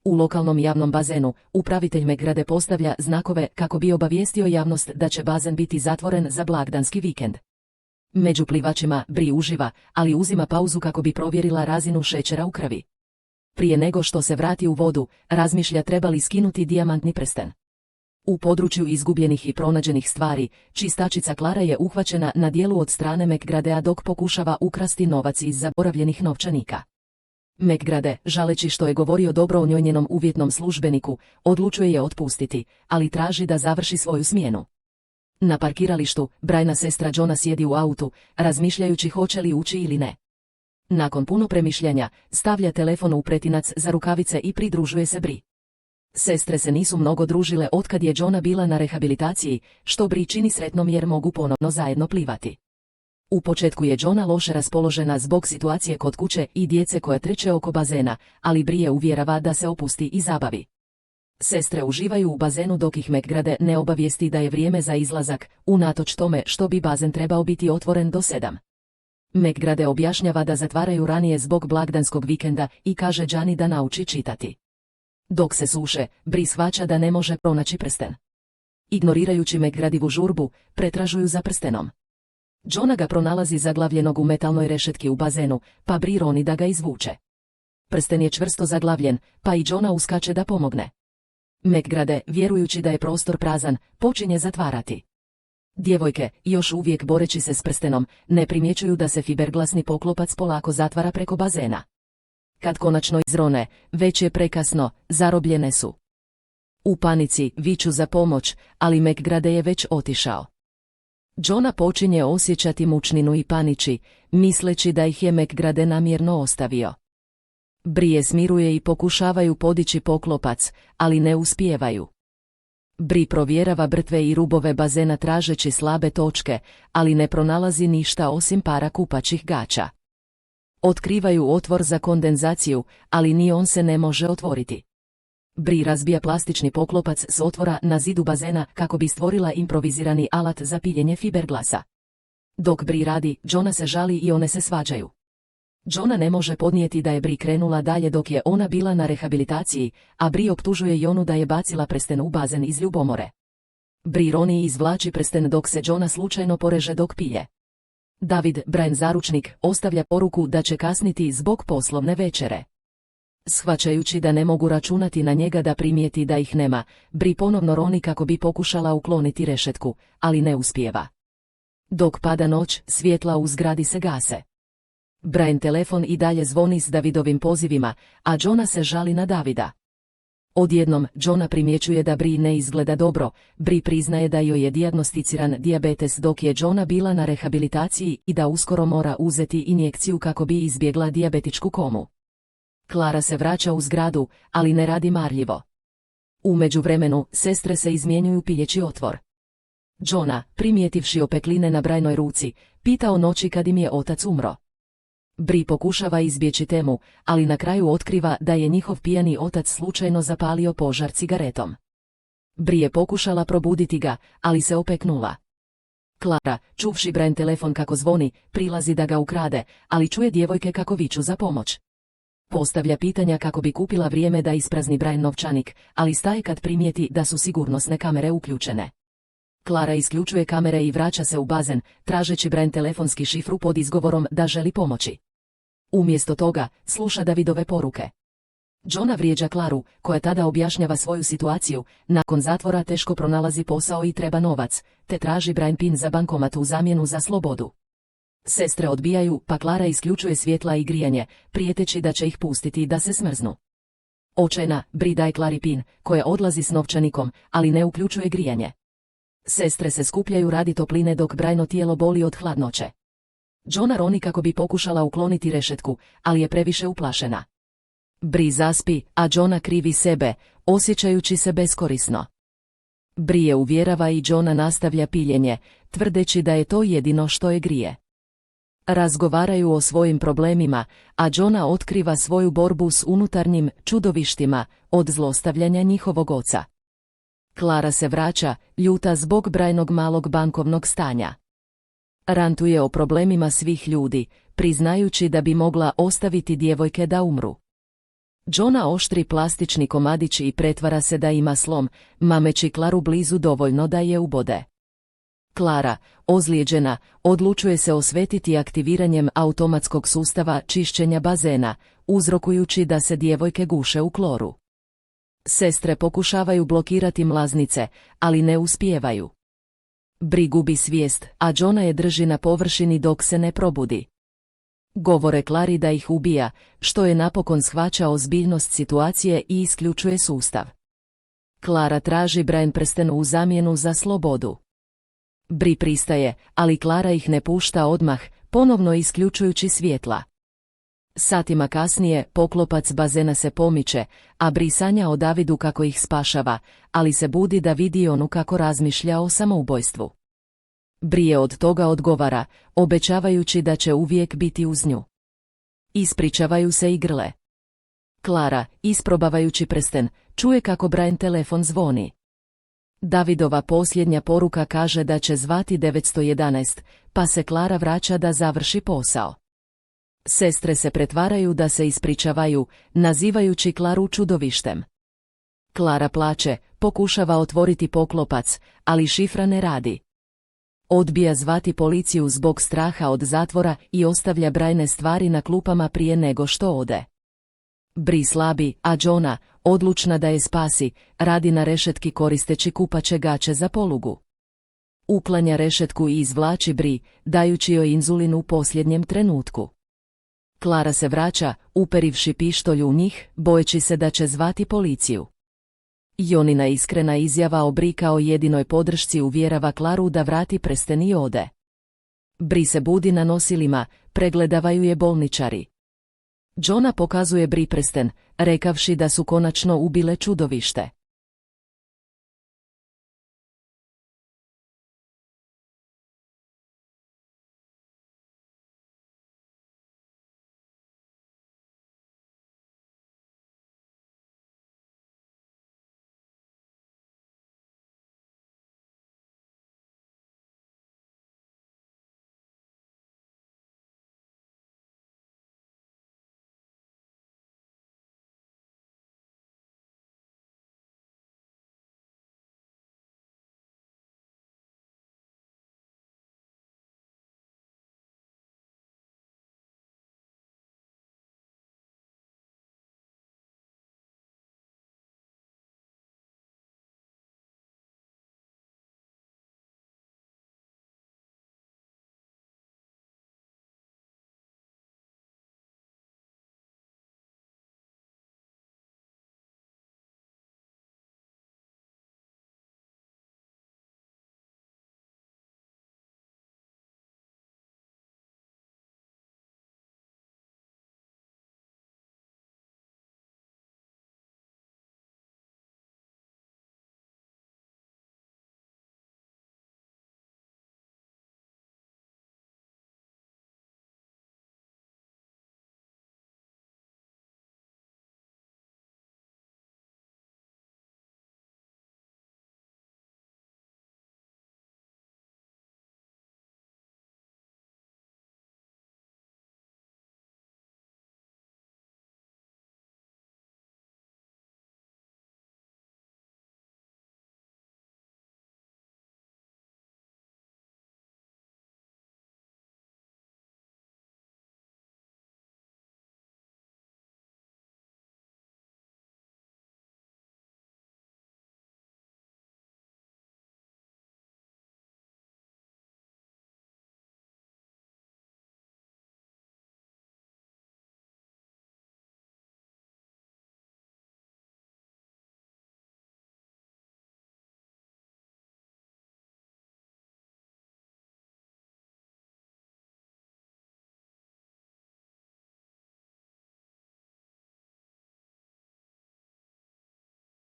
U lokalnom javnom bazenu, upravitelj McGrade postavlja znakove kako bi obavijestio javnost da će bazen biti zatvoren za blagdanski vikend. Među plivačima Bri uživa, ali uzima pauzu kako bi provjerila razinu šećera u krvi. Prije nego što se vrati u vodu, razmišlja treba li skinuti dijamantni prsten. U području izgubljenih i pronađenih stvari, čistačica Klara je uhvaćena na djelu od strane McGradea dok pokušava ukrasti novac iz zaboravljenih novčanika. McGrade, žaleći što je govorio dobro o njoj njenom uvjetnom službeniku, odlučuje je otpustiti, ali traži da završi svoju smjenu. Na parkiralištu, Briana sestra Johna sjedi u autu, razmišljajući hoće li ući ili ne. Nakon puno premišljanja, stavlja telefon u pretinac za rukavice i pridružuje se Bri. Sestre se nisu mnogo družile otkad je Johna bila na rehabilitaciji, što Bri čini sretnom jer mogu ponovno zajedno plivati. U početku je Johna loše raspoložena zbog situacije kod kuće i djece koja treče oko bazena, ali Bri je uvjerava da se opusti i zabavi. Sestre uživaju u bazenu dok ih McGrade ne obavijesti da je vrijeme za izlazak, unatoč tome što bi bazen trebao biti otvoren do 7. McGrade objašnjava da zatvaraju ranije zbog blagdanskog vikenda i kaže Gianni da nauči čitati. Dok se suše, Bri shvaća da ne može pronaći prsten. Ignorirajući McGradivu žurbu, pretražuju za prstenom. Johna ga pronalazi zaglavljenog u metalnoj rešetki u bazenu, pa Bri roni da ga izvuče. Prsten je čvrsto zaglavljen, pa i Johna uskače da pomogne. McGrade, vjerujući da je prostor prazan, počinje zatvarati. Djevojke, još uvijek boreći se s prstenom, ne primjećuju da se fiberglasni poklopac polako zatvara preko bazena. Kad konačno izrone, već je prekasno, zarobljene su. U panici viču za pomoć, ali McGrade je već otišao. Johna počinje osjećati mučninu i paniči, misleći da ih je McGrade namjerno ostavio. Bri je smiruje i pokušavaju podići poklopac, ali ne uspijevaju. Bri provjerava brtve i rubove bazena tražeći slabe točke, ali ne pronalazi ništa osim para kupaćih gaća. Otkrivaju otvor za kondenzaciju, ali ni on se ne može otvoriti. Bri razbija plastični poklopac s otvora na zidu bazena kako bi stvorila improvizirani alat za piljenje fiberglasa. Dok Bri radi, Johna se žali i one se svađaju. Johna ne može podnijeti da je Bri krenula dalje dok je ona bila na rehabilitaciji, a Bri optužuje Jonu da je bacila prsten u bazen iz ljubomore. Bri roni i izvlači prsten dok se Johna slučajno poreže dok pije. David, Brian zaručnik, ostavlja poruku da će kasniti zbog poslovne večere. Shvaćajući da ne mogu računati na njega da primijeti da ih nema, Bri ponovno roni kako bi pokušala ukloniti rešetku, ali ne uspijeva. Dok pada noć, svjetla u zgradi se gase. Brian telefon i dalje zvoni s Davidovim pozivima, a Johna se žali na Davida. Odjednom, Johna primjećuje da Bri ne izgleda dobro. Bri priznaje da joj je dijagnosticiran dijabetes dok je Johna bila na rehabilitaciji i da uskoro mora uzeti injekciju kako bi izbjegla dijabetičku komu. Klara se vraća u zgradu, ali ne radi marljivo. U međuvremenu, sestre se izmjenjuju piljeći otvor. Johna, primijetivši opekline na Brianoj ruci, pita o noći kad im je otac umro. Bri pokušava izbjeći temu, ali na kraju otkriva da je njihov pijani otac slučajno zapalio požar cigaretom. Bri je pokušala probuditi ga, ali se opeknula. Klara, čuvši Brian telefon kako zvoni, prilazi da ga ukrade, ali čuje djevojke kako viču za pomoć. Postavlja pitanja kako bi kupila vrijeme da isprazni Brian novčanik, ali staje kad primijeti da su sigurnosne kamere uključene. Klara isključuje kamere i vraća se u bazen, tražeći Brian telefonski šifru pod izgovorom da želi pomoći. Umjesto toga, sluša Davidove poruke. Johna vrijeđa Klaru, koja tada objašnjava svoju situaciju, nakon zatvora teško pronalazi posao i treba novac, te traži Brian pin za bankomat u zamjenu za slobodu. Sestre odbijaju, pa Klara isključuje svjetla i grijanje, prijeteći da će ih pustiti da se smrznu. Očajna, Bri daje Klari pin, koja odlazi s novčanikom, ali ne uključuje grijanje. Sestre se skupljaju radi topline dok Briano tijelo boli od hladnoće. Johna roni kako bi pokušala ukloniti rešetku, ali je previše uplašena. Bri zaspi, a Johna krivi sebe, osjećajući se beskorisno. Bri je uvjerava i Johna nastavlja piljenje, tvrdeći da je to jedino što je grije. Razgovaraju o svojim problemima, a Johna otkriva svoju borbu s unutarnjim čudovištima od zlostavljanja njihovog oca. Klara se vraća, ljuta zbog Brianog malog bankovnog stanja. Rantuje o problemima svih ljudi, priznajući da bi mogla ostaviti djevojke da umru. Johna oštri plastični komadić i pretvara se da ima slom, mameći Klaru blizu dovoljno da je ubode. Klara, ozlijeđena, odlučuje se osvetiti aktiviranjem automatskog sustava čišćenja bazena, uzrokujući da se djevojke guše u kloru. Sestre pokušavaju blokirati mlaznice, ali ne uspijevaju. Bri gubi svijest, a Johna je drži na površini dok se ne probudi. Govore Klari da ih ubija, što je napokon shvaća ozbiljnost situacije i isključuje sustav. Klara traži Brian prsten u zamjenu za slobodu. Bri pristaje, ali Klara ih ne pušta odmah, ponovno isključujući svjetla. Satima kasnije poklopac bazena se pomiče, a Bri sanja o Davidu kako ih spašava, ali se budi da vidi onu kako razmišlja o samoubojstvu. Bri je od toga odgovara, obećavajući da će uvijek biti uz nju. Ispričavaju se i grle. Klara, isprobavajući prsten, čuje kako Brian telefon zvoni. Davidova posljednja poruka kaže da će zvati 911, pa se Klara vraća da završi posao. Sestre se pretvaraju da se ispričavaju, nazivajući Klaru čudovištem. Klara plače, pokušava otvoriti poklopac, ali šifra ne radi. Odbija zvati policiju zbog straha od zatvora i ostavlja brajne stvari na klupama prije nego što ode. Bri slabi, a Johna, odlučna da je spasi, radi na rešetki koristeći kupaće gaće za polugu. Uklanja rešetku i izvlači Bri, dajući joj inzulin u posljednjem trenutku. Klara se vraća, uperivši pištolj u njih, bojeći se da će zvati policiju. Jonina iskrena izjava o Bri kao jedinoj podršci uvjerava Klaru da vrati prsten i ode. Bri se budi na nosilima, pregledavaju je bolničari. Johna pokazuje Bri prsten, rekavši da su konačno ubile čudovište.